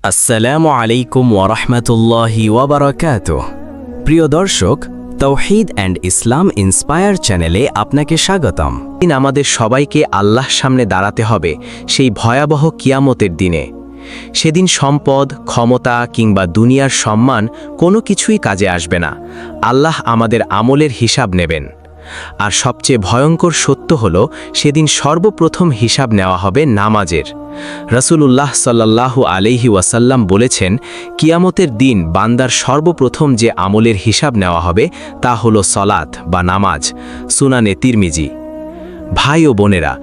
আসসালামু আলাইকুম ওয়ারাহমাতুল্লাহি ওয়াবারাকাতুহ। প্রিয় দর্শক, তাওহীদ অ্যান্ড ইসলাম ইন্সপায়ার চ্যানেলে আপনাকে স্বাগতম। আমাদের সবাইকে আল্লাহর সামনে দাঁড়াতে হবে সেই ভয়াবহ কিয়ামতের দিনে। সেদিন সম্পদ, ক্ষমতা কিংবা দুনিয়ার সম্মান কোনো কিছুই কাজে আসবে না। আল্লাহ আমাদের আমলের হিসাব নেবেন। আর সবচেয়ে ভয়ঙ্কর সত্য হল, সেদিন সর্বপ্রথম হিসাব নেওয়া হবে নামাজের। রাসূলুল্লাহ সাল্লাল্লাহু আলাইহি ওয়াসাল্লাম বলেছেন, কিয়ামতের দিন বান্দার সর্বপ্রথম যে আমলের হিসাব নেওয়া হবে তা হলো সলাত বা নামাজ। সুনানে তিরমিজি। ভাই ও বোনেরা,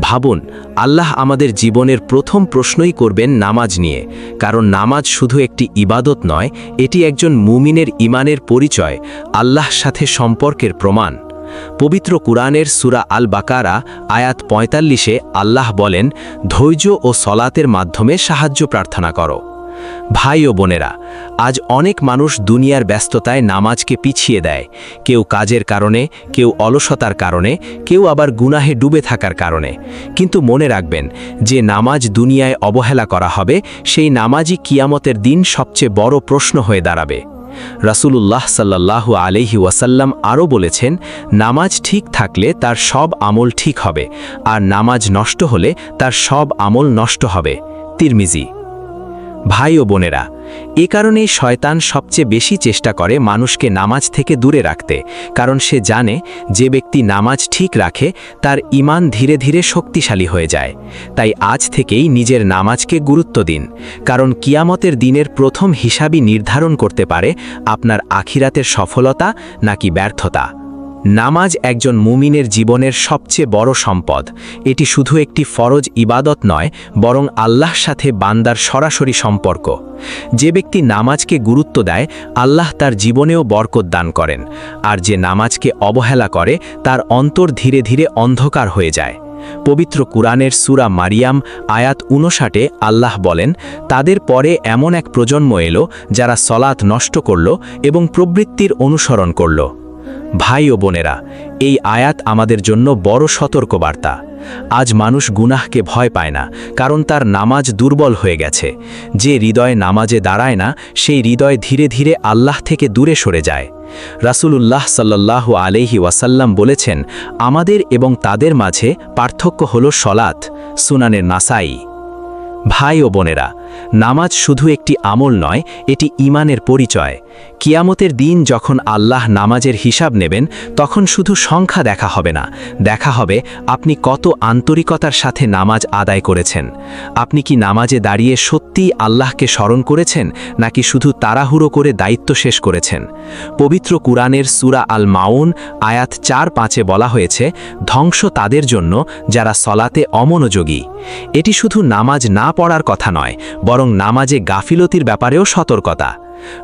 ভাবুন, আল্লাহ আমাদের জীবনের প্রথম প্রশ্নই করবেন নামাজ নিয়ে। কারণ নামাজ শুধু একটি ইবাদত নয়, এটি একজন মুমিনের ঈমানের পরিচয়, আল্লাহর সাথে সম্পর্কের প্রমাণ। পবিত্র কুরআনের সূরা আল বাকারা আয়াত ৪৫-এ আল্লাহ বলেন, ধৈর্য ও সলাতের মাধ্যমে সাহায্য প্রার্থনা করো। ভাই ও বোনেরা, আজ অনেক মানুষ দুনিয়ার ব্যস্ততায় নামাজকে পিছিয়ে দেয়। কেউ কাজের কারণে, কেউ অলসতার কারণে, কেউ আবার গুনাহে ডুবে থাকার কারণে। কিন্তু মনে রাখবেন, যে নামাজ দুনিয়ায় অবহেলা করা হবে, সেই নামাজই কিয়ামতের দিন সবচেয়ে বড় প্রশ্ন হয়ে দাঁড়াবে। রাসূলুল্লাহ সাল্লাল্লাহু আলাইহি ওয়াসাল্লাম আরও বলেছেন, নামাজ ঠিক থাকলে তার সব আমল ঠিক হবে, আর নামাজ নষ্ট হলে তার সব আমল নষ্ট হবে। তিরমিজি। ভাই ও বোনেরা, এ কারণেই শয়তান সবচেয়ে বেশি চেষ্টা করে মানুষকে নামাজ থেকে দূরে রাখতে। কারণ সে জানে, যে ব্যক্তি নামাজ ঠিক রাখে তার ঈমান ধীরে ধীরে শক্তিশালী হয়ে যায়। তাই আজ থেকেই নিজের নামাজকে গুরুত্ব দিন। কারণ কিয়ামতের দিনের প্রথম হিসাবই নির্ধারণ করতে পারে আপনার আখিরাতের সফলতা নাকি ব্যর্থতা। নামাজ একজন মুমিনের জীবনের সবচেয়ে বড় সম্পদ। এটি শুধু একটি ফরজ ইবাদত নয়, বরং আল্লাহর সাথে বান্দার সরাসরি সম্পর্ক। যে ব্যক্তি নামাজকে গুরুত্ব দেয়, আল্লাহ তার জীবনেও বরকত দান করেন। আর যে নামাজকে অবহেলা করে, তার অন্তর ধীরে ধীরে অন্ধকার হয়ে যায়। পবিত্র কুরআনের সূরা মারিয়াম আয়াত ৫৯-এ আল্লাহ বলেন, তাদের পরে এমন এক প্রজন্ম এলো যারা সলাত নষ্ট করল এবং প্রবৃত্তির অনুসরণ করল। ভাই ও বোনেরা, এই আয়াত আমাদের জন্য বড় সতর্কবার্তা। আজ মানুষ গুনাহকে ভয় পায় না, কারণ তার নামাজ দুর্বল হয়ে গেছে। যে হৃদয় নামাজে দাঁড়ায় না, সেই হৃদয় ধীরে ধীরে আল্লাহ থেকে দূরে সরে যায়। রাসূলুল্লাহ সাল্লাল্লাহু আলাইহি ওয়াসাল্লাম বলেছেন, আমাদের এবং তাদের মাঝে পার্থক্য হলো সলাত। সুনানের নাসাই। ভাই ও বোনেরা, নামাজ শুধু একটি আমল নয়, এটি ঈমানের পরিচয়। কিয়ামতের দিন যখন আল্লাহ নামাজের হিসাব নেবেন, তখন শুধু সংখ্যা দেখা হবে না, দেখা হবে আপনি কত আন্তরিকতার সাথে নামাজ আদায় করেছেন। আপনি কি নামাজে দাঁড়িয়ে সত্যিই আল্লাহকে স্মরণ করেছেন, নাকি শুধু তাড়াহুড়ো করে দায়িত্ব শেষ করেছেন? পবিত্র কুরআনের সূরা আল মাউন আয়াত ৪-৫-এ বলা হয়েছে, ধ্বংস তাদের জন্য যারা সলাতে অমনোযোগী। এটি শুধু নামাজ না পড়ার কথা নয়, বরং নামাজে গাফিলতির ব্যাপারেও সতর্কতা।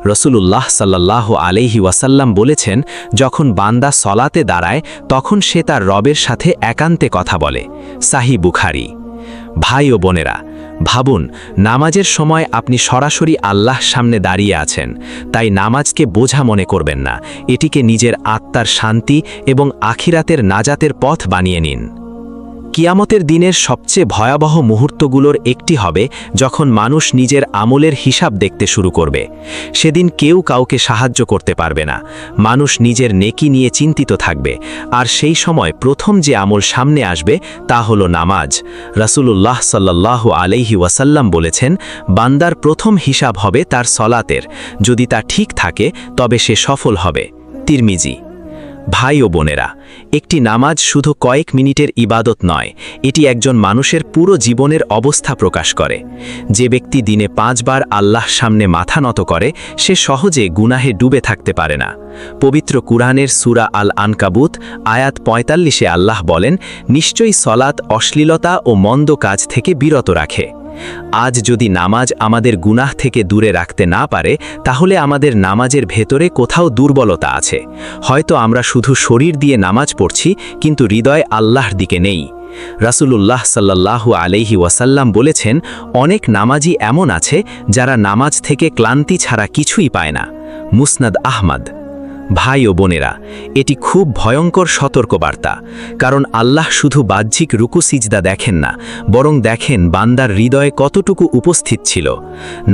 রাসূলুল্লাহ সাল্লাল্লাহু আলাইহি ওয়াসাল্লাম বলেছেন, যখন বান্দা সলাতে দাঁড়ায়, তখন সে তার রবের সাথে একান্তে কথা বলে। সাহিহ বুখারী। ভাই ও বোনেরা, ভাবুন, নামাজের সময় আপনি সরাসরি আল্লাহর সামনে দাঁড়িয়ে আছেন। তাই নামাজকে বোঝা মনে করবেন না, এটিকে নিজের আত্মার শান্তি এবং আখিরাতের নাজাতের পথ বানিয়ে নিন। কিয়ামতের দিনের সবচেয়ে ভয়াবহ মুহূর্তগুলোর একটি হবে যখন মানুষ নিজের আমলের হিসাব দেখতে শুরু করবে। সেদিন কেউ কাউকে সাহায্য করতে পারবে না। মানুষ নিজের নেকি নিয়ে চিন্তিত থাকবে। আর সেই সময় প্রথম যে আমল সামনে আসবে তা হলো নামাজ। রাসূলুল্লাহ সাল্লাল্লাহু আলাইহি ওয়াসাল্লাম বলেছেন, বান্দার প্রথম হিসাব হবে তার সলাতের। যদি তা ঠিক থাকে, তবে সে সফল হবে। তিরমিজি। ভাই ও বোনেরা, একটি নামাজ শুধু কয়েক মিনিটের ইবাদত নয়, এটি একজন মানুষের পুরো জীবনের অবস্থা প্রকাশ করে। যে ব্যক্তি দিনে ৫ বার আল্লাহর সামনে মাথা নত করে, সে সহজে গুনাহে ডুবে থাকতে পারে না। পবিত্র কুরআনের সূরা আল আনকাবুত আয়াত ৪৫-এ আল্লাহ বলেন, নিশ্চয়ই সলাত অশ্লীলতা ও মন্দ কাজ থেকে বিরত রাখে। আজ যদি নামাজ আমাদের গুনাহ থেকে দূরে রাখতে না পারে, তাহলে আমাদের নামাজের ভেতরে কোথাও দুর্বলতা আছে। হয়তো আমরা শুধু শরীর দিয়ে নামাজ পড়ছি, কিন্তু হৃদয় আল্লাহর দিকে নেই। রাসূলুল্লাহ সাল্লাল্লাহু আলাইহি ওয়াসাল্লাম বলেছেন, অনেক নামাজি এমন আছে যারা নামাজ থেকে ক্লান্তি ছাড়া কিছুই পায় না। মুসনাদ আহমদ। ভাই ও বোনেরা, এটি খুব ভয়ঙ্কর সতর্কবার্তা, কারণ আল্লাহ শুধু বাহ্যিক রুকু সিজদা দেখেন না, বরং দেখেন বান্দার হৃদয়ে কতটুকু উপস্থিত ছিল।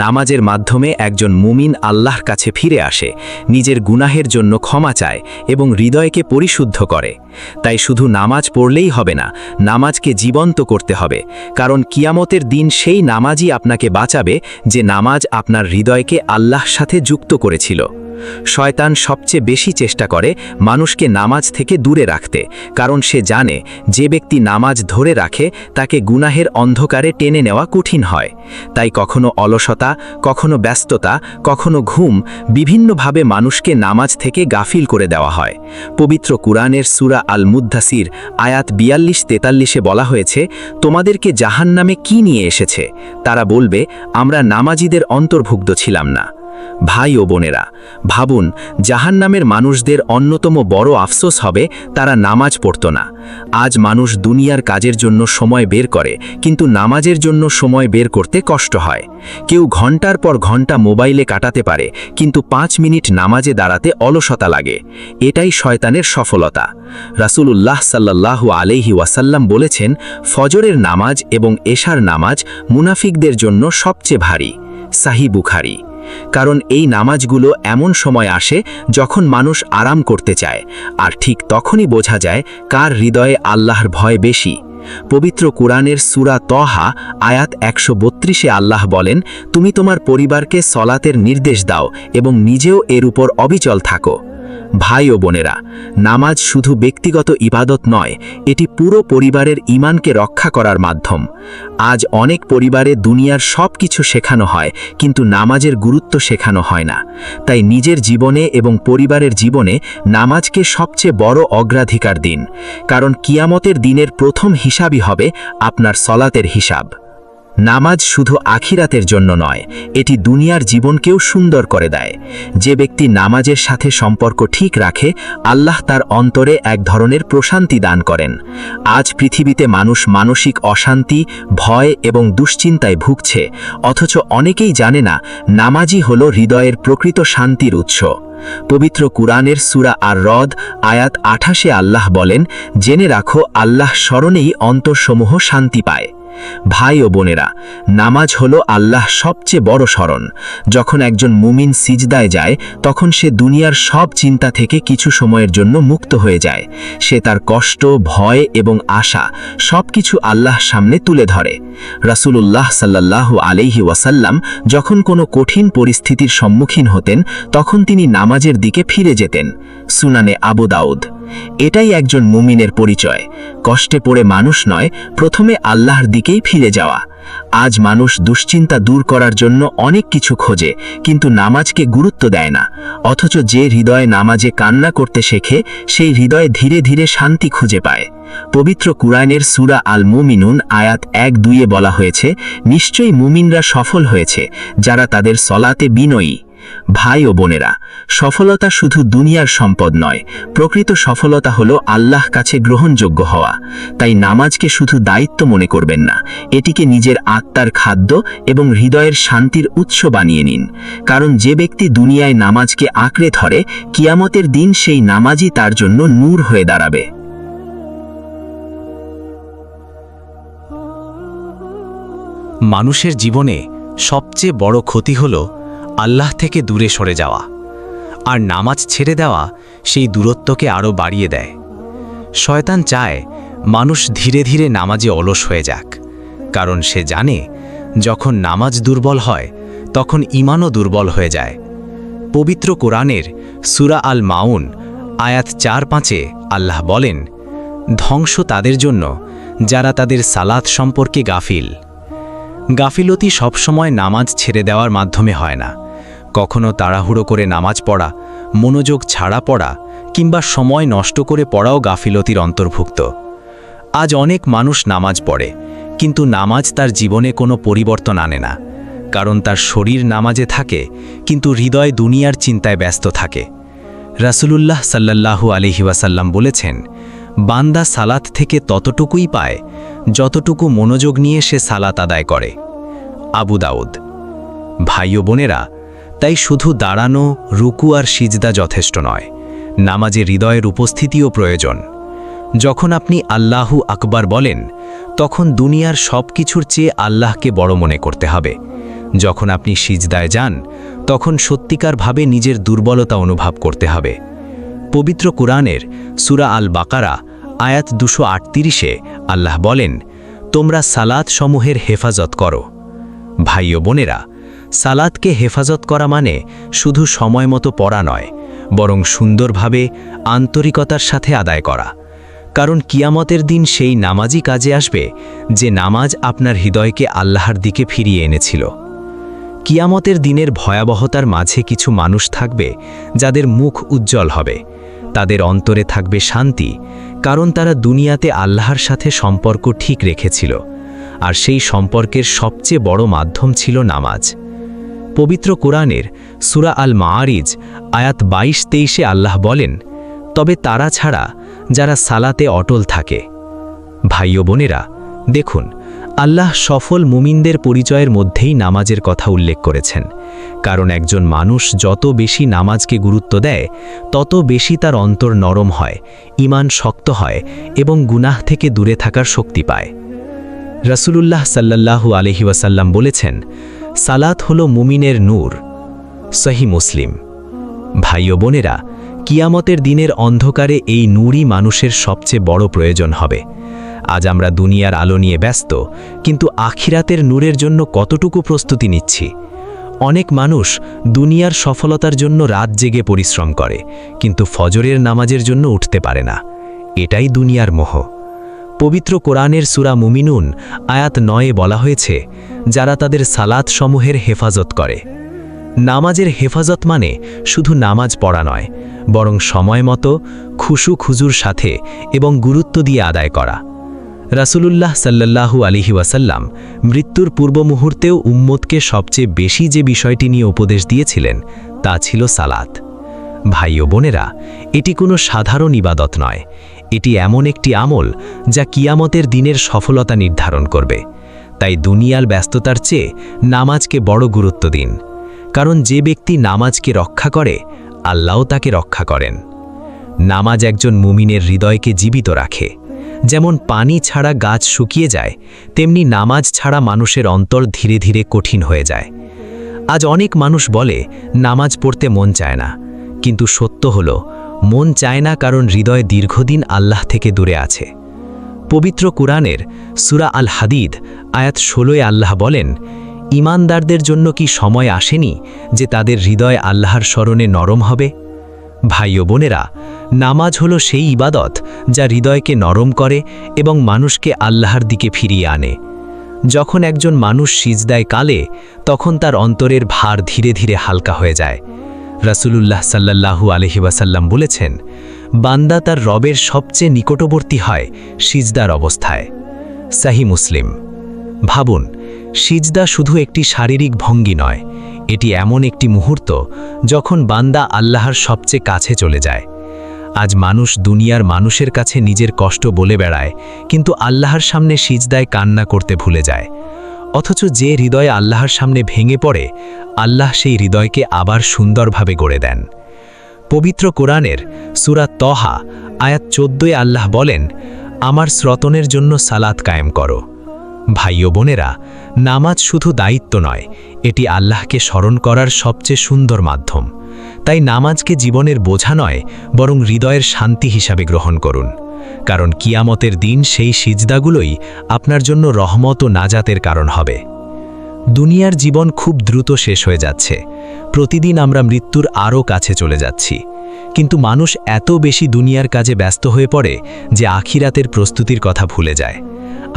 নামাজের মাধ্যমে একজন মুমিন আল্লাহর কাছে ফিরে আসে, নিজের গুনাহের জন্য ক্ষমা চায় এবং হৃদয়কে পরিশুদ্ধ করে। তাই শুধু নামাজ পড়লেই হবে না, নামাজকে জীবন্ত করতে হবে, কারণ কিয়ামতের দিন সেই নামাজই আপনাকে বাঁচাবে যে নামাজ আপনার হৃদয়কে আল্লাহর সাথে যুক্ত করেছিল। শয়তান সবচেয়ে বেশি চেষ্টা করে মানুষকে নামাজ থেকে দূরে রাখতে, কারণ সে জানে যে ব্যক্তি নামাজ ধরে রাখে তাকে গুনাহের অন্ধকারে টেনে নেওয়া কঠিন হয়। তাই কখনো অলসতা, কখনো ব্যস্ততা, কখনো ঘুম, বিভিন্নভাবে মানুষকে নামাজ থেকে গাফিল করে দেওয়া হয়। পবিত্র কুরআনের সূরা আল মুদ্দাসির আয়াত 42-43 বলা হয়েছে, তোমাদেরকে জাহান্নামে কি নিয়ে এসেছে? তারা বলবে, আমরা নামাজীদের অন্তর্ভুক্ত ছিলাম না। ভাই ও বোনেরা, ভাবুন, জাহান্নামের মানুষদের অন্যতম বড় আফসোস হবে তারা নামাজ পড়ত না। আজ মানুষ দুনিয়ার কাজের জন্য সময় বের করে, কিন্তু নামাজের জন্য সময় বের করতে কষ্ট হয়। কেউ ঘন্টার পর ঘন্টা মোবাইলে কাটাতে পারে, কিন্তু 5 মিনিট নামাজে দাঁড়াতে অলসতা লাগে। এটাই শয়তানের সফলতা। রাসূলুল্লাহ সাল্লাল্লাহু আলাইহি ওয়াসাল্লাম বলেছেন, ফজরের নামাজ এবং এশার নামাজ মুনাফিকদের জন্য সবচেয়ে ভারী। সাহিহ বুখারী। কারণ এই নামাজগুলো এমন সময় আসে যখন মানুষ আরাম করতে চায়, আর ঠিক তখনই বোঝা যায় কার হৃদয়ে আল্লাহর ভয় বেশি। পবিত্র কুরআনের সূরা তহা আয়াত 132-এ আল্লাহ বলেন, তুমি তোমার পরিবারকে সলাতের নির্দেশ দাও এবং নিজেও এর উপর অবিচল থাকো। ভাই ও বোনেরা, নামাজ শুধু ব্যক্তিগত ইবাদত নয়, এটি পুরো পরিবারের ঈমানকে রক্ষা করার মাধ্যম। আজ অনেক পরিবারে দুনিয়ার সব কিছু শেখানো হয়, কিন্তু নামাজের গুরুত্ব শেখানো হয় না। তাই নিজের জীবনে এবং পরিবারের জীবনে নামাজকে সবচেয়ে বড় অগ্রাধিকার দিন, কারণ কিয়ামতের দিনের প্রথম হিসাবই হবে আপনার সলাতের হিসাব। নামাজ শুধু আখিরাতের জন্য নয়, এটি দুনিয়ার জীবনকেও সুন্দর করে দেয়। যে ব্যক্তি নামাজের সাথে সম্পর্ক ঠিক রাখে, আল্লাহ তার অন্তরে এক ধরনের প্রশান্তি দান করেন। আজ পৃথিবীতে মানুষ মানসিক অশান্তি, ভয় এবং দুশ্চিন্তায় ভুগছে, অথচ অনেকেই জানে না নামাজই হলো হৃদয়ের প্রকৃত শান্তির উৎস। পবিত্র কুরআনের সূরা আর-রদ আয়াত 28-এ আল্লাহ বলেন, জেনে রাখো আল্লাহ স্মরণেই অন্তরসমূহ শান্তি পায়। ভাই ও বোনেরা, নামাজ হলো আল্লাহ সবচেয়ে বড় শরণ। যখন একজন মুমিন সিজদায় যায়, তখন সে দুনিয়ার সব চিন্তা থেকে কিছু সময়ের জন্য মুক্ত হয়ে যায়। সে তার কষ্ট, ভয় এবং আশা সবকিছু আল্লাহর সামনে তুলে ধরে। রাসূলুল্লাহ সাল্লাল্লাহু আলাইহি ওয়াসাল্লাম যখন কোনো কঠিন পরিস্থিতির সম্মুখীন হতেন, তখন তিনি নামাজের দিকে ফিরে যেতেন। সুনানে আবু দাউদ। এটাই একজন মুমিনের পরিচয়, কষ্টে পড়ে মানুষ নয়, প্রথমে আল্লাহর দিকেই ফিরে যাওয়া। আজ মানুষ দুশ্চিন্তা দূর করার জন্য অনেক কিছু খোঁজে, কিন্তু নামাজকে গুরুত্ব দেয় না। অথচ যে হৃদয়ে নামাজে কান্না করতে শেখে, সেই হৃদয়ে ধীরে ধীরে শান্তি খুঁজে পায়। পবিত্র কুরআনের সূরা আল মুমিনুন আয়াত 1-2-এ বলা হয়েছে, নিশ্চয়ই মুমিনরা সফল হয়েছে যারা তাদের সলাতে বিনয়ী। ভাই ও বোনেরা, সফলতা শুধু দুনিয়ার সম্পদ নয়, প্রকৃত সফলতা হলো আল্লাহ কাছে গ্রহণযোগ্য হওয়া। তাই নামাজকে শুধু দায়িত্ব মনে করবেন না, এটিকে নিজের আত্মার খাদ্য এবং হৃদয়ের শান্তির উৎস বানিয়ে নিন। কারণ যে ব্যক্তি দুনিয়ায় নামাজকে আঁকড়ে ধরে, কিয়ামতের দিন সেই নামাজই তার জন্য নূর হয়ে দাঁড়াবে। মানুষের জীবনে সবচেয়ে বড় ক্ষতি হলো আল্লাহ থেকে দূরে সরে যাওয়া, আর নামাজ ছেড়ে দেওয়া সেই দূরত্বকে আরও বাড়িয়ে দেয়। শয়তান চায় মানুষ ধীরে ধীরে নামাজে অলস হয়ে যাক, কারণ সে জানে যখন নামাজ দুর্বল হয় তখন ঈমানও দুর্বল হয়ে যায়। পবিত্র কোরআনের সূরা আল মাউন আয়াত 4-5-এ আল্লাহ বলেন, ধ্বংস তাদের জন্য যারা তাদের সালাত সম্পর্কে গাফিল। গাফিলতি সবসময় নামাজ ছেড়ে দেওয়ার মাধ্যমে হয় না। কখনো তাড়াহুড়ো করে নামাজ পড়া, মনোযোগ ছাড়া পড়া কিংবা সময় নষ্ট করে পড়াও গাফিলতির অন্তর্ভুক্ত। আজ অনেক মানুষ নামাজ পড়ে, কিন্তু নামাজ তার জীবনে কোনো পরিবর্তন আনে না, কারণ তার শরীর নামাজে থাকে কিন্তু হৃদয় দুনিয়ার চিন্তায় ব্যস্ত থাকে। রাসূলুল্লাহ সাল্লাল্লাহু আলাইহি ওয়াসাল্লাম বলেছেন, বান্দা সালাত থেকে ততটুকুই পায় যতটুকু মনোযোগ নিয়ে সে সালাত আদায় করে। আবু দাউদ। ভাই ও বোনেরা, তাই শুধু দাঁড়ানো, রুকু আর সিজদা যথেষ্ট নয়, নামাজে হৃদয়ের উপস্থিতিও প্রয়োজন। যখন আপনি আল্লাহু আকবার বলেন, তখন দুনিয়ার সব কিছুর চেয়ে আল্লাহকে বড় মনে করতে হবে। যখন আপনি সিজদায় যান, তখন সত্যিকারভাবে নিজের দুর্বলতা অনুভব করতে হবে। পবিত্র কুরআনের সূরা আল বাকারা আয়াত 238-এ আল্লাহ বলেন, তোমরা সালাত সমূহের হেফাজত করো। ভাই ও বোনেরা, সালাতকে হেফাজত করা মানে শুধু সময় মতো পড়া নয়, বরং সুন্দরভাবে আন্তরিকতার সাথে আদায় করা। কারণ কিয়ামতের দিন সেই নামাজই কাজে আসবে যে নামাজ আপনার হৃদয়কে আল্লাহর দিকে ফিরিয়ে এনেছিল। কিয়ামতের দিনের ভয়াবহতার মাঝে কিছু মানুষ থাকবে যাদের মুখ উজ্জ্বল হবে, তাদের অন্তরে থাকবে শান্তি, কারণ তারা দুনিয়াতে আল্লাহর সাথে সম্পর্ক ঠিক রেখেছিল, আর সেই সম্পর্কের সবচেয়ে বড় মাধ্যম ছিল নামাজ। পবিত্র কোরআনের সূরা আল মাআরিজ আয়াত 22-23-এ আল্লাহ বলেন, তবে তারা ছাড়া যারা সালাতে অটল থাকে। ভাই ও বোনেরা, দেখুন, আল্লাহ সফল মুমিনদের পরিচয়ের মধ্যেই নামাজের কথা উল্লেখ করেছেন। কারণ একজন মানুষ যত বেশি নামাজকে গুরুত্ব দেয়, তত বেশি তার অন্তর নরম হয়, ঈমান শক্ত হয় এবং গুনাহ থেকে দূরে থাকার শক্তি পায়। রাসূলুল্লাহ সাল্লাল্লাহু আলাইহি ওয়াসাল্লাম বলেছেন, সালাত হলো মুমিনের নূর। সহিহ মুসলিম। ভাই ও বোনেরা, কিয়ামতের দিনের অন্ধকারে এই নূরই মানুষের সবচেয়ে বড় প্রয়োজন হবে। আজ আমরা দুনিয়ার আলো নিয়ে ব্যস্ত, কিন্তু আখিরাতের নূরের জন্য কতটুকু প্রস্তুতি নিচ্ছি? অনেক মানুষ দুনিয়ার সফলতার জন্য রাত জেগে পরিশ্রম করে, কিন্তু ফজরের নামাজের জন্য উঠতে পারে না। এটাই দুনিয়ার মোহ। পবিত্র কোরআনের সূরা মুমিনুন আয়াত 9-এ বলা হয়েছে, যারা তাদের সালাত সমূহের হেফাজত করে। নামাজের হেফাজত মানে শুধু নামাজ পড়া নয়, বরং সময় মতো, খুশু খুজুর সাথে এবং গুরুত্ব দিয়ে আদায় করা। রাসূলুল্লাহ সাল্লাল্লাহু আলাইহি ওয়াসাল্লাম মৃত্যুর পূর্ব মুহূর্তেও উম্মতকে সবচেয়ে বেশি যে বিষয়টি নিয়ে উপদেশ দিয়েছিলেন তা ছিল সালাত। ভাই ও বোনেরা, এটি কোনো সাধারণ ইবাদত নয়, এটি এমন একটি আমল যা কিয়ামতের দিনের সফলতা নির্ধারণ করবে। তাই দুনিয়ার ব্যস্ততার চেয়ে নামাজকে বড় গুরুত্ব দিন, কারণ যে ব্যক্তি নামাজকে রক্ষা করে, আল্লাহও তাকে রক্ষা করেন। নামাজ একজন মুমিনের হৃদয়কে জীবিত রাখে। যেমন পানি ছাড়া গাছ শুকিয়ে যায়, তেমনি নামাজ ছাড়া মানুষের অন্তর ধীরে ধীরে কঠিন হয়ে যায়। আজ অনেক মানুষ বলে নামাজ পড়তে মন চায় না, কিন্তু সত্য হলো মন চায় না কারণ হৃদয় দীর্ঘদিন আল্লাহ থেকে দূরে আছে। পবিত্র কুরআনের সূরা আল হাদিদ আয়াত 16-এ আল্লাহ বলেন, ঈমানদারদের জন্য কি সময় আসেনি যে তাদের হৃদয় আল্লাহর স্মরণে নরম হবে? ভাই ও বোনেরা, নামাজ হলো সেই ইবাদত যা হৃদয়কে নরম করে এবং মানুষকে আল্লাহর দিকে ফিরিয়ে আনে। যখন একজন মানুষ সিজদায় কালে, তখন তার অন্তরের ভার ধীরে ধীরে হালকা হয়ে যায়। রাসূলুল্লাহ সাল্লাল্লাহু আলাইহি ওয়াসাল্লাম বলেছেন, বান্দা তার রবের সবচেয়ে নিকটবর্তী হয় সিজদার অবস্থায়। সহিহ মুসলিম। ভাবুন, সিজদা শুধু একটি শারীরিক ভঙ্গি নয়, এটি এমন একটি মুহূর্ত যখন বান্দা আল্লাহর সবচেয়ে কাছে চলে যায়। আজ মানুষ দুনিয়ার মানুষের কাছে নিজের কষ্ট বলে বেড়ায়, কিন্তু আল্লাহর সামনে সিজদায় কান্না করতে ভুলে যায়। অথচ যে হৃদয় আল্লাহর সামনে ভেঙে পড়ে, আল্লাহ সেই হৃদয়কে আবার সুন্দরভাবে গড়ে দেন। পবিত্র কোরআনের সূরা তহা আয়াত 14-এ আল্লাহ বলেন, আমার শ্রতনের জন্য সালাত কায়েম করো। ভাই ও বোনেরা, নামাজ শুধু দায়িত্ব নয়, এটি আল্লাহকে স্মরণ করার সবচেয়ে সুন্দর মাধ্যম। তাই নামাজকে জীবনের বোঝা নয়, বরং হৃদয়ের শান্তি হিসাবে গ্রহণ করুন। কারণ কিয়ামতের দিন সেই সিজদাগুলোই আপনার জন্য রহমত ও নাজাতের কারণ হবে। দুনিয়ার জীবন খুব দ্রুত শেষ হয়ে যাচ্ছে। প্রতিদিন আমরা মৃত্যুর আরও কাছে চলে যাচ্ছি। কিন্তু মানুষ এত বেশি দুনিয়ার কাজে ব্যস্ত হয়ে পড়ে যে আখিরাতের প্রস্তুতির কথা ভুলে যায়।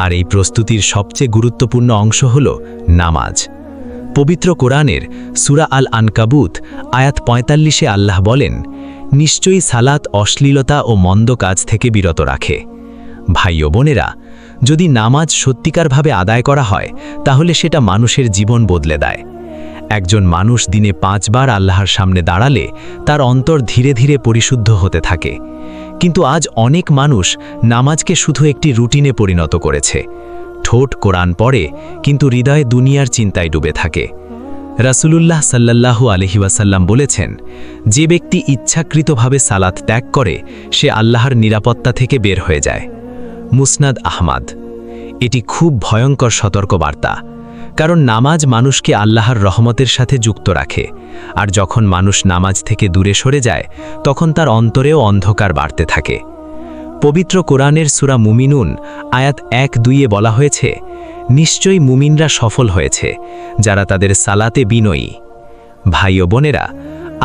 আর এই প্রস্তুতির সবচেয়ে গুরুত্বপূর্ণ অংশ হল নামাজ। পবিত্র কোরআনের সূরা আল আনকাবুত আয়াত 45-এ আল্লাহ বলেন, নিশ্চয়ই সালাত অশ্লীলতা ও মন্দ কাজ থেকে বিরত রাখে। ভাই ও বোনেরা, যদি নামাজ সত্যিকারভাবে আদায় করা হয়, তাহলে সেটা মানুষের জীবন বদলে দেয়। একজন মানুষ দিনে 5 বার আল্লাহর সামনে দাঁড়ালে তার অন্তর ধীরে ধীরে পরিশুদ্ধ হতে থাকে। কিন্তু আজ অনেক মানুষ নামাজকে শুধু একটি রুটিনে পরিণত করেছে। ঠোঁট কোরআন পড়ে, কিন্তু হৃদয়ে দুনিয়ার চিন্তায় ডুবে থাকে। রাসূলুল্লাহ সাল্লাল্লাহু আলাইহি ওয়াসাল্লাম বলেছেন, যে ব্যক্তি ইচ্ছাকৃতভাবে সালাত ত্যাগ করে সে আল্লাহর নিরাপত্তা থেকে বের হয়ে যায়। মুসনাদ আহমাদ। এটি খুব ভয়ঙ্কর সতর্কবার্তা, কারণ নামাজ মানুষকে আল্লাহর রহমতের সাথে যুক্ত রাখে, আর যখন মানুষ নামাজ থেকে দূরে সরে যায় তখন তার অন্তরেও অন্ধকার বাড়তে থাকে। পবিত্র কোরআনের সূরা মুমিনুন আয়াত 1-2-এ বলা হয়েছে, নিশ্চয়ই মুমিনরা সফল হয়েছে যারা তাদের সালাতে বিনয়ী। ভাই ও বোনেরা,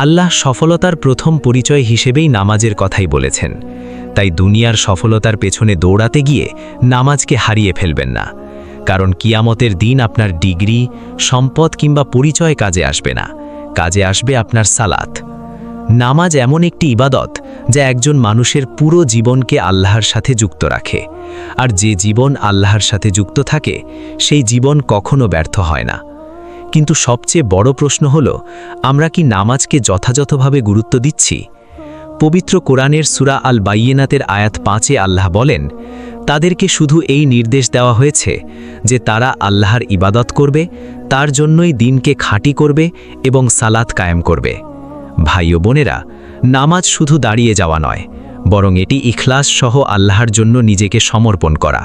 আল্লাহ সফলতার প্রথম পরিচয় হিসেবেই নামাজের কথাই বলেছেন। তাই দুনিয়ার সফলতার পেছনে দৌড়াতে গিয়ে নামাজকে হারিয়ে ফেলবেন না, কারণ কিয়ামতের দিন আপনার ডিগ্রি, সম্পদ কিংবা পরিচয় কাজে আসবে না, কাজে আসবে আপনার সালাত। নামাজ এমন একটি ইবাদত যা একজন মানুষের পুরো জীবনকে আল্লাহর সাথে যুক্ত রাখে, আর যে জীবন আল্লাহর সাথে যুক্ত থাকে সেই জীবন কখনো ব্যর্থ হয় না। কিন্তু সবচেয়ে বড় প্রশ্ন হলো, আমরা কি নামাজকে যথাযথভাবে গুরুত্ব দিচ্ছি? পবিত্র কোরআনের সূরা আল বাইয়িনাতের আয়াত 5-এ আল্লাহ বলেন, তাদেরকে শুধু এই নির্দেশ দেওয়া হয়েছে যে তারা আল্লাহর ইবাদত করবে, তার জন্যই দিনকে খাঁটি করবে এবং সালাত কায়েম করবে। ভাই ও বোনেরা, নামাজ শুধু দাঁড়িয়ে যাওয়া নয়, বরং এটি ইখলাস সহ আল্লাহর জন্য নিজেকে সমর্পণ করা।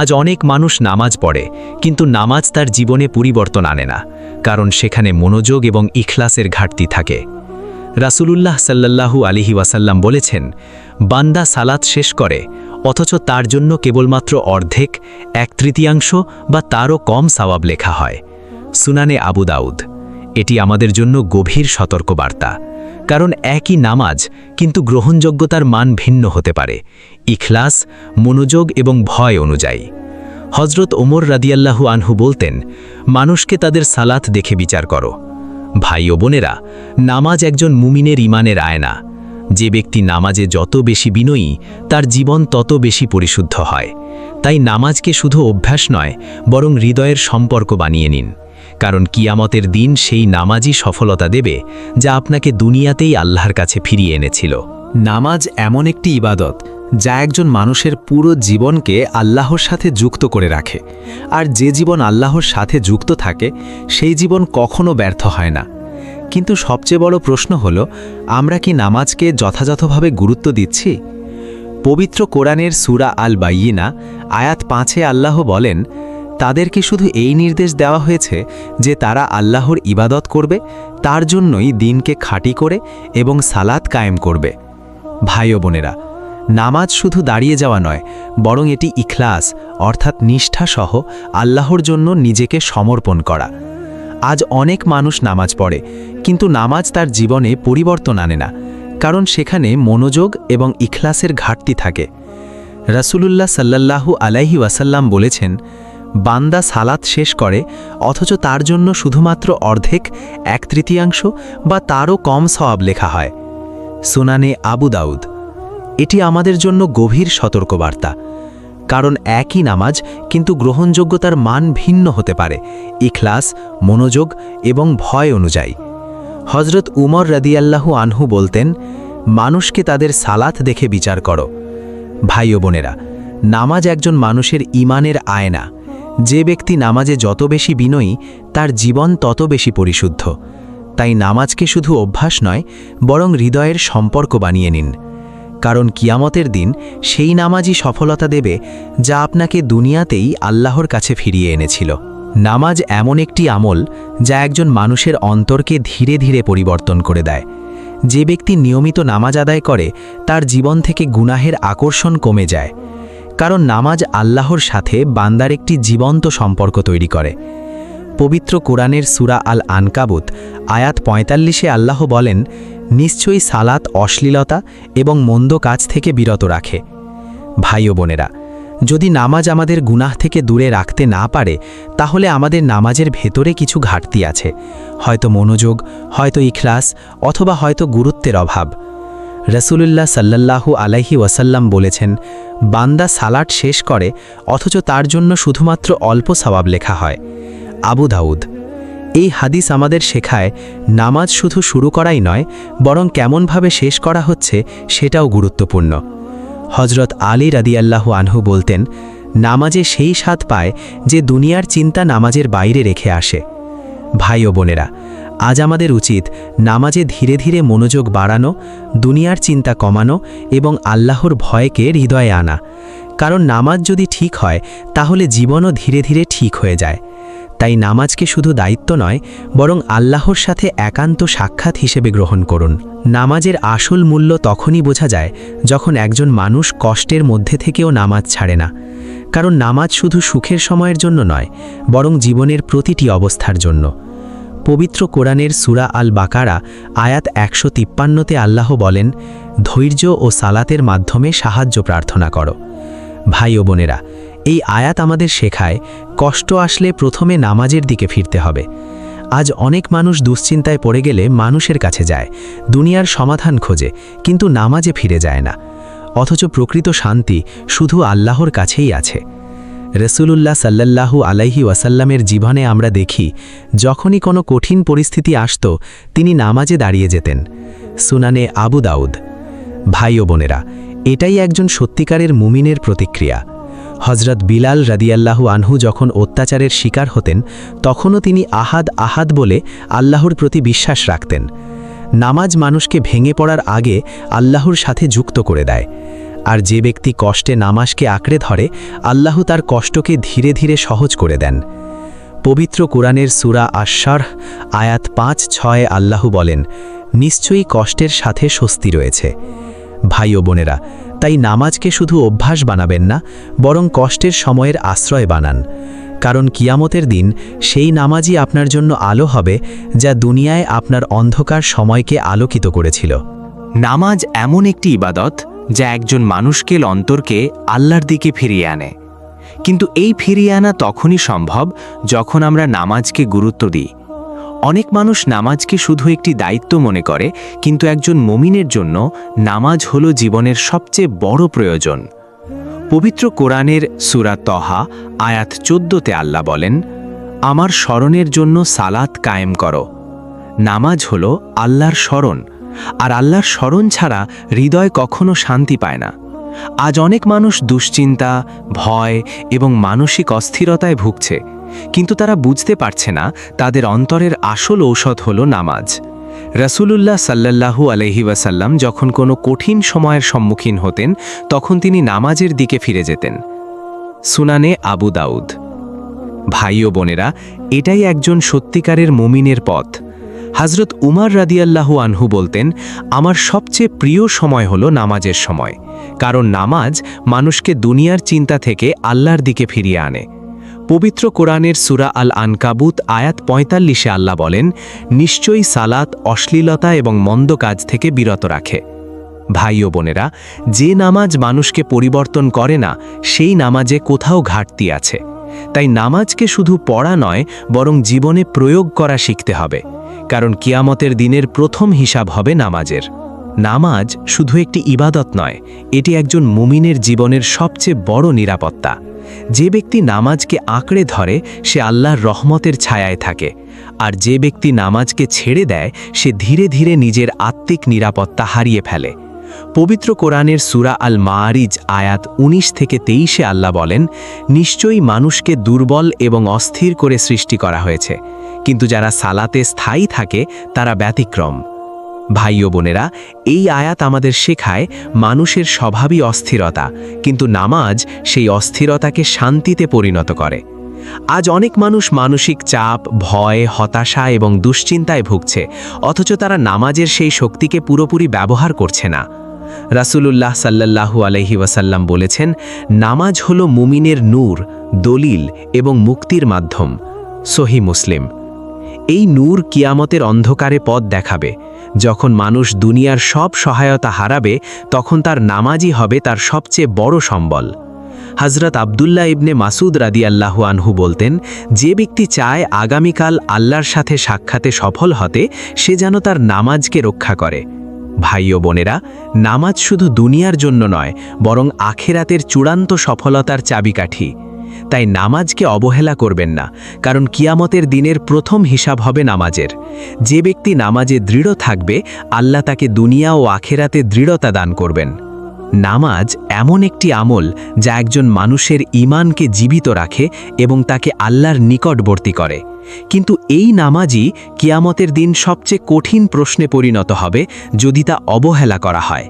আজ অনেক মানুষ নামাজ পড়ে, কিন্তু নামাজ তার জীবনে পরিবর্তন আনে না, কারণ সেখানে মনোযোগ এবং ইখলাসের ঘাটতি থাকে। রাসূলুল্লাহ সাল্লাল্লাহু আলাইহি ওয়াসাল্লাম বলেছেন, বান্দা সালাত শেষ করে অথচ তার জন্য কেবলমাত্র অর্ধেক, 1/3 বা তারও কম সওয়াব লেখা হয়। সুনানে আবু দাউদ। এটি আমাদের জন্য গভীর সতর্কবার্তা, কারণ একই নামাজ কিন্তু গ্রহণযোগ্যতার মান ভিন্ন হতে পারে, ইখলাস, মনোযোগ এবং ভয় অনুযায়ী। হযরত ওমর রাদিয়াল্লাহু আনহু বলতেন, মানুষকে তাদের সালাত দেখে বিচার করো। ভাই ও বোনেরা, নামাজ একজন মুমিনের ঈমানের আয়না। যে ব্যক্তি নামাজে যত বেশি বিনয়ী, তার জীবন তত বেশি পরিশুদ্ধ হয়। তাই নামাজকে শুধু অভ্যাস নয়, বরং হৃদয়ের সম্পর্ক বানিয়ে নিন, কারণ কিয়ামতের দিন সেই নামাজই সফলতা দেবে যা আপনাকে দুনিয়াতেই আল্লাহর কাছে ফিরিয়ে এনেছিল। নামাজ এমন একটি ইবাদত যা একজন মানুষের পুরো জীবনকে আল্লাহর সাথে যুক্ত করে রাখে, আর যে জীবন আল্লাহর সাথে যুক্ত থাকে সেই জীবন কখনো ব্যর্থ হয় না। কিন্তু সবচেয়ে বড় প্রশ্ন হলো, আমরা কি নামাজকে যথাযথভাবে গুরুত্ব দিচ্ছি? পবিত্র কোরআনের সূরা আল বাইয়িনা আয়াত 5-এ আল্লাহ বলেন, তাদেরকে শুধু এই নির্দেশ দেওয়া হয়েছে যে তারা আল্লাহর ইবাদত করবে, তার জন্যই দিনকে খাঁটি করে এবং সালাত কায়েম করবে। ভাই ও বোনেরা, নামাজ শুধু দাঁড়িয়ে যাওয়া নয়, বরং এটি ইখলাস অর্থাৎ নিষ্ঠা সহ আল্লাহর জন্য নিজেকে সমর্পণ করা। আজ অনেক মানুষ নামাজ পড়ে, কিন্তু নামাজ তার জীবনে পরিবর্তন আনে না, কারণ সেখানে মনোযোগ এবং ইখলাসের ঘাটতি থাকে। রাসূলুল্লাহ সাল্লাল্লাহু আলাইহি ওয়াসাল্লাম বলেছেন, বান্দা সালাত শেষ করে অথচ তার জন্য শুধুমাত্র অর্ধেক, 1/3 বা তারও কম সওয়াব লেখা হয়। সুনানে আবু দাউদ। এটি আমাদের জন্য গভীর সতর্কবার্তা, কারণ একই নামাজ কিন্তু গ্রহণযোগ্যতার মান ভিন্ন হতে পারে, ইখলাস, মনোযোগ এবং ভয় অনুযায়ী। হযরত উমর রাদিয়াল্লাহু আনহু বলতেন, মানুষকে তাদের সালাত দেখে বিচার করো। ভাই ও বোনেরা, নামাজ একজন মানুষের ঈমানের আয়না। যে ব্যক্তি নামাজে যত বেশি বিনয়ী, তার জীবন তত বেশি পরিশুদ্ধ। তাই নামাজকে শুধু অভ্যাস নয়, বরং হৃদয়ের সম্পর্ক বানিয়ে নিন, কারণ কিয়ামতের দিন সেই নামাজই সফলতা দেবে যা আপনাকে দুনিয়াতেই আল্লাহর কাছে ফিরিয়ে এনেছিল। নামাজ এমন একটি আমল যা একজন মানুষের অন্তরকে ধীরে ধীরে পরিবর্তন করে দেয়। যে ব্যক্তি নিয়মিত নামাজ আদায় করে তার জীবন থেকে গুনাহের আকর্ষণ কমে যায়, কারণ নামাজ আল্লাহর সাথে বান্দার একটি জীবন্ত সম্পর্ক তৈরি করে। পবিত্র কোরআনের সূরা আল আনকাবুত আয়াত 45-এ আল্লাহ বলেন, নিশ্চয়ই সালাত অশ্লীলতা এবং মন্দ কাজ থেকে বিরত রাখে। ভাই ও বোনেরা, যদি নামাজ আমাদের গুনাহ থেকে দূরে রাখতে না পারে, তাহলে আমাদের নামাজের ভেতরে কিছু ঘাটতি আছে, হয়তো মনোযোগ, হয়তো ইখলাস, অথবা হয়তো গুরুত্বের অভাব। রাসূলুল্লাহ সাল্লাল্লাহু আলাইহি ওয়াসাল্লাম বলেছেন, বান্দা সালাত শেষ করে অথচ তার জন্য শুধুমাত্র অল্প সওয়াব লেখা হয়। আবু দাউদ। এই হাদিস আমাদের শেখায়, নামাজ শুধু শুরু করাই নয়, বরং কেমনভাবে শেষ করা হচ্ছে সেটাও গুরুত্বপূর্ণ। হযরত আলী রাদিয়াল্লাহু আনহু বলতেন, নামাজে সেই স্বাদ পায় যে দুনিয়ার চিন্তা নামাজের বাইরে রেখে আসে। ভাই ও বোনেরা, আজ আমাদের উচিত নামাজে ধীরে ধীরে মনোযোগ বাড়ানো, দুনিয়ার চিন্তা কমানো এবং আল্লাহর ভয়কে হৃদয়ে আনা। কারণ নামাজ যদি ঠিক হয় তাহলে জীবনও ধীরে ধীরে ঠিক হয়ে যায়। তাই নামাজকে শুধু দায়িত্ব নয়, বরং আল্লাহর সাথে একান্ত সাক্ষাৎ হিসেবে গ্রহণ করুন। নামাজের আসল মূল্য তখনই বোঝা যায় যখন একজন মানুষ কষ্টের মধ্যে থেকেও নামাজ ছাড়ে না। কারণ নামাজ শুধু সুখের সময়ের জন্য নয়, বরং জীবনের প্রতিটি অবস্থার জন্য। পবিত্র কোরআনের সূরা আল বাকারা আয়াত 153-তে আল্লাহ বলেন, ধৈর্য ও সালাতের মাধ্যমে সাহায্য প্রার্থনা করো। ভাই ও বোনেরা, এই আয়াত আমাদের শেখায় কষ্ট আসলে প্রথমে নামাজের দিকে ফিরতে হবে। আজ অনেক মানুষ দুশ্চিন্তায় পড়ে গেলে মানুষের কাছে যায়, দুনিয়ার সমাধান খোঁজে, কিন্তু নামাজে ফিরে যায় না। অথচ প্রকৃত শান্তি শুধু আল্লাহর কাছেই আছে। রসুলুল্লাহ সাল্লাল্লাহু আলাইহি ওয়াসাল্লামের জীবনে আমরা দেখি, যখনই কোনো কঠিন পরিস্থিতি আসত তিনি নামাজে দাঁড়িয়ে যেতেন। সুনানে আবু দাউদ। ভাই ও বোনেরা, এটাই একজন সত্যিকারের মুমিনের প্রতিক্রিয়া। হজরত বিলাল রাদিয়াল্লাহু আনহু যখন অত্যাচারের শিকার হতেন, তখনও তিনি আহাদ আহাদ বলে আল্লাহর প্রতি বিশ্বাস রাখতেন। নামাজ মানুষকে ভেঙে পড়ার আগে আল্লাহর সাথে যুক্ত করে দেয়। আর যে ব্যক্তি কষ্টে নামাজকে আঁকড়ে ধরে, আল্লাহ তার কষ্টকে ধীরে ধীরে সহজ করে দেন। পবিত্র কোরআনের সূরা আশ-শারহ আয়াত 5-6 আল্লাহ বলেন, নিশ্চয়ই কষ্টের সাথে স্বস্তি রয়েছে। ভাই ও বোনেরা, তাই নামাজকে শুধু অভ্যাস বানাবেন না, বরং কষ্টের সময়ের আশ্রয় বানান। কারণ কিয়ামতের দিন সেই নামাজই আপনার জন্য আলো হবে, যা দুনিয়ায় আপনার অন্ধকার সময়কে আলোকিত করেছিল। নামাজ এমন একটি ইবাদত যা একজন মানুষকে অন্তরকে আল্লাহর দিকে ফিরিয়ে আনে। কিন্তু এই ফিরিয়ে আনা তখনই সম্ভব যখন আমরা নামাজকে গুরুত্ব দিই। অনেক মানুষ নামাজকে শুধু একটি দায়িত্ব মনে করে, কিন্তু একজন মুমিনের জন্য নামাজ হলো জীবনের সবচেয়ে বড় প্রয়োজন। পবিত্র কোরআনের সূরা তহা আয়াত 14-তে আল্লাহ বলেন, আমার স্মরণের জন্য সালাত কায়েম করো। নামাজ হলো আল্লাহর স্মরণ, আর আল্লাহর স্মরণ ছাড়া হৃদয় কখনো শান্তি পায় না। আজ অনেক মানুষ দুশ্চিন্তা, ভয় এবং মানসিক অস্থিরতায় ভুগছে, কিন্তু তারা বুঝতে পারছে না তাদের অন্তরের আসল ঔষধ হলো নামাজ। রাসূলুল্লাহ সাল্লাল্লাহু আলাইহি ওয়াসাল্লাম যখন কোনো কঠিন সময়ের সম্মুখীন হতেন, তখন তিনি নামাজের দিকে ফিরে যেতেন। সুনানে আবু দাউদ। ভাই ও বোনেরা, এটাই একজন সত্যিকারের মুমিনের পথ। হযরত উমর রাদিয়াল্লাহু আনহু বলতেন, আমার সবচেয়ে প্রিয় সময় হলো নামাজের সময়, কারণ নামাজ মানুষকে দুনিয়ার চিন্তা থেকে আল্লাহর দিকে ফিরিয়ে আনে। পবিত্র কোরআনের সূরা আল আনকাবুত আয়াত 45-এ আল্লাহ বলেন, নিশ্চয়ই সালাত অশ্লীলতা এবং মন্দ কাজ থেকে বিরত রাখে। ভাই ও বোনেরা, যে নামাজ মানুষকে পরিবর্তন করে না, সেই নামাজে কোথাও ঘাটতি আছে। তাই নামাজকে শুধু পড়া নয়, বরং জীবনে প্রয়োগ করা শিখতে হবে। কারণ কিয়ামতের দিনের প্রথম হিসাব হবে নামাজের। নামাজ শুধু একটি ইবাদত নয়, এটি একজন মুমিনের জীবনের সবচেয়ে বড় নিরাপত্তা। যে ব্যক্তি নামাজকে আঁকড়ে ধরে, সে আল্লাহর রহমতের ছায়ায় থাকে। আর যে ব্যক্তি নামাজকে ছেড়ে দেয়, সে ধীরে ধীরে নিজের আত্মিক নিরাপত্তা হারিয়ে ফেলে। পবিত্র কোরআনের সূরা আল মাআরিজ আয়াত 19-23-এ আল্লাহ বলেন, নিশ্চয়ই মানুষকে দুর্বল এবং অস্থির করে সৃষ্টি করা হয়েছে, কিন্তু যারা সালাতে স্থায়ী থাকে তারা ব্যতিক্রম। ভাই ও বোনেরা, এই আয়াত আমাদের শেখায় মানুষের স্বভাবই অস্থিরতা, কিন্তু নামাজ সেই অস্থিরতাকে শান্তিতে পরিণত করে। আজ অনেক মানুষ মানসিক চাপ, ভয়, হতাশা এবং দুশ্চিন্তায় ভুগছে, অথচ তারা নামাজের সেই শক্তিকে পুরোপুরি ব্যবহার করছে না। রাসূলুল্লাহ সাল্লাল্লাহু আলাইহি ওয়াসাল্লাম বলেছেন, নামাজ হলো মুমিনের নূর, দলিল এবং মুক্তির মাধ্যম। সহিহ মুসলিম। এই নূর কিয়ামতের অন্ধকারে পথ দেখাবে। যখন মানুষ দুনিয়ার সব সহায়তা হারাবে, তখন তার নামাজই হবে তার সবচেয়ে বড় সম্বল। হযরত আব্দুল্লাহ ইবনে মাসুদ রাদিয়াল্লাহু আনহু বলতেন, যে ব্যক্তি চায় আগামীকাল আল্লাহর সাথে সাক্ষাতে সফল হতে, সে যেন তার নামাজকে রক্ষা করে। ভাই ও বোনেরা, নামাজ শুধু দুনিয়ার জন্য নয়, বরং আখিরাতের চূড়ান্ত সফলতার চাবিকাঠি। তাই নামাজকে অবহেলা করবেন না, কারণ কিয়ামতের দিনের প্রথম হিসাব হবে নামাজের। যে ব্যক্তি নামাজে দৃঢ় থাকবে, আল্লাহ তাকে দুনিয়া ও আখিরাতে দৃঢ়তা দান করবেন। নামাজ এমন একটি আমল যা একজন মানুষের ঈমানকে জীবিত রাখে এবং তাকে আল্লাহর নিকটবর্তী করে। কিন্তু এই নামাজই কিয়ামতের দিন সবচেয়ে কঠিন প্রশ্নে পরিণত হবে যদি তা অবহেলা করা হয়।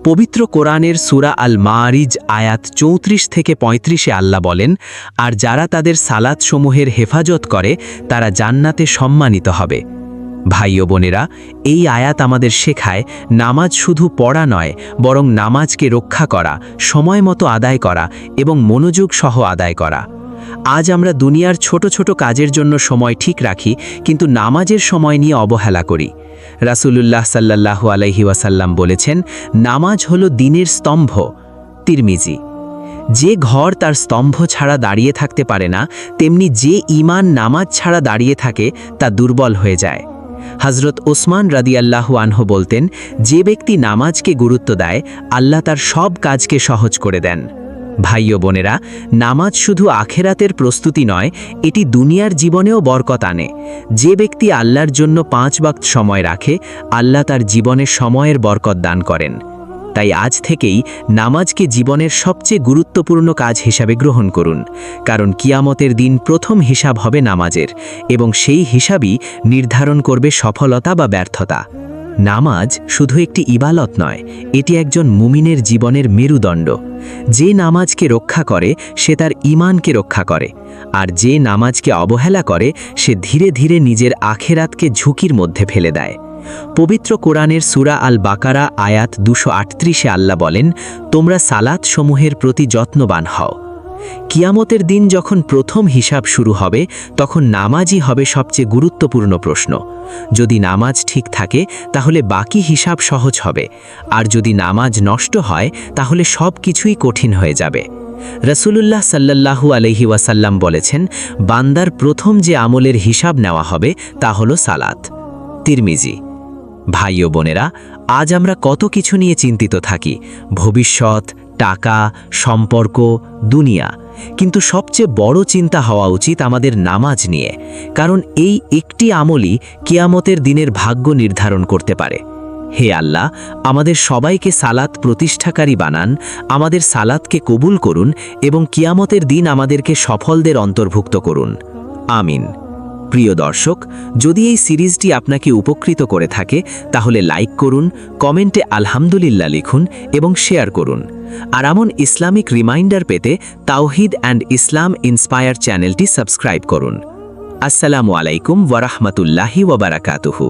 পবিত্র কোরআনের সূরা আল মাআরিজ আয়াত ৩৪ থেকে ৩৫-এ আল্লাহ বলেন, আর যারা তাদের সালাতসমূহের হেফাজত করে তারা জান্নাতে সম্মানিত হবে। ভাই ও বোনেরা, এই আয়াত আমাদের শেখায় নামাজ শুধু পড়া নয়, বরং নামাজকে রক্ষা করা, সময় মতো আদায় করা এবং মনোযোগ সহ আদায় করা। আজ আমরা দুনিয়ার ছোট ছোট কাজের জন্য সময় ঠিক রাখি, কিন্তু নামাজের সময় নিয়ে অবহেলা করি। রাসূলুল্লাহ সাল্লাল্লাহু আলাইহি ওয়াসাল্লাম বলেছেন, নামাজ হলো দ্বীনের স্তম্ভ। তিরমিজি। যে ঘর তার স্তম্ভ ছাড়া দাঁড়িয়ে থাকতে পারে না, তেমনি যে ঈমান নামাজ ছাড়া দাঁড়িয়ে থাকে তা দুর্বল হয়ে যায়। হযরত ওসমান রাদিয়াল্লাহু আনহু বলতেন, যে ব্যক্তি নামাজকে গুরুত্ব দেয়, আল্লাহ তার সব কাজকে সহজ করে দেন। ভাই ও বোনেরা, নামাজ শুধু আখেরাতের প্রস্তুতি নয়, এটি দুনিয়ার জীবনেও বরকত আনে। যে ব্যক্তি আল্লাহর জন্য 5 ওয়াক্ত সময় রাখে, আল্লাহ তার জীবনে সময়ের বরকত দান করেন। তাই আজ থেকেই নামাজকে জীবনের সবচেয়ে গুরুত্বপূর্ণ কাজ হিসাবে গ্রহণ করুন, কারণ কিয়ামতের দিন প্রথম হিসাব হবে নামাজের, এবং সেই হিসাবই নির্ধারণ করবে সফলতা বা ব্যর্থতা। নামাজ শুধু একটি ইবাদত নয়, এটি একজন মুমিনের জীবনের মেরুদণ্ড। যে নামাজকে রক্ষা করে সে তার ঈমানকে রক্ষা করে, আর যে নামাজকে অবহেলা করে সে ধীরে ধীরে নিজের আখেরাতকে ঝুঁকির মধ্যে ফেলে দেয়। পবিত্র কোরআনের সূরা আল বাকারা আয়াত 238-এ আল্লাহ বলেন, তোমরা সালাত সমূহের প্রতি যত্নবান হও। কিয়ামতের দিন যখন প্রথম হিসাব শুরু হবে, তখন নামাজই হবে সবচেয়ে গুরুত্বপূর্ণ প্রশ্ন। যদি নামাজ ঠিক থাকে তাহলে বাকি হিসাব সহজ হবে, আর যদি নামাজ নষ্ট হয় তাহলে সব কিছুই কঠিন হয়ে যাবে। রাসূলুল্লাহ সাল্লাল্লাহু আলাইহি ওয়াসাল্লাম বলেছেন, বান্দার প্রথম যে আমলের হিসাব নেওয়া হবে তা হলো সালাত। তিরমিজি। ভাই ও বোনেরা, আজ আমরা কত কিছু নিয়ে চিন্তিত থাকি, ভবিষ্যৎ, টাকা, সম্পর্ক, দুনিয়া, কিন্তু সবচেয়ে বড় চিন্তা হওয়া উচিত আমাদের নামাজ নিয়ে, কারণ এই একটি আমলই কিয়ামতের দিনের ভাগ্য নির্ধারণ করতে পারে। হে আল্লাহ, আমাদের সবাইকে সালাত প্রতিষ্ঠাকারী বানান, আমাদের সালাতকে কবুল করুন এবং কিয়ামতের দিন আমাদেরকে সফলদের অন্তর্ভুক্ত করুন। আমিন। প্রিয় দর্শক, যদি এই সিরিজটি আপনাকে উপকৃত করে থাকে তাহলে লাইক করুন, কমেন্টে আলহামদুলিল্লাহ লিখুন এবং শেয়ার করুন। আর এমন ইসলামিক রিমাইন্ডার পেতে তাওহীদ অ্যান্ড ইসলাম ইন্সপায়ার চ্যানেলটি সাবস্ক্রাইব করুন। আসসালামু আলাইকুম ওয়া রাহমাতুল্লাহি ওয়া বারাকাতুহু।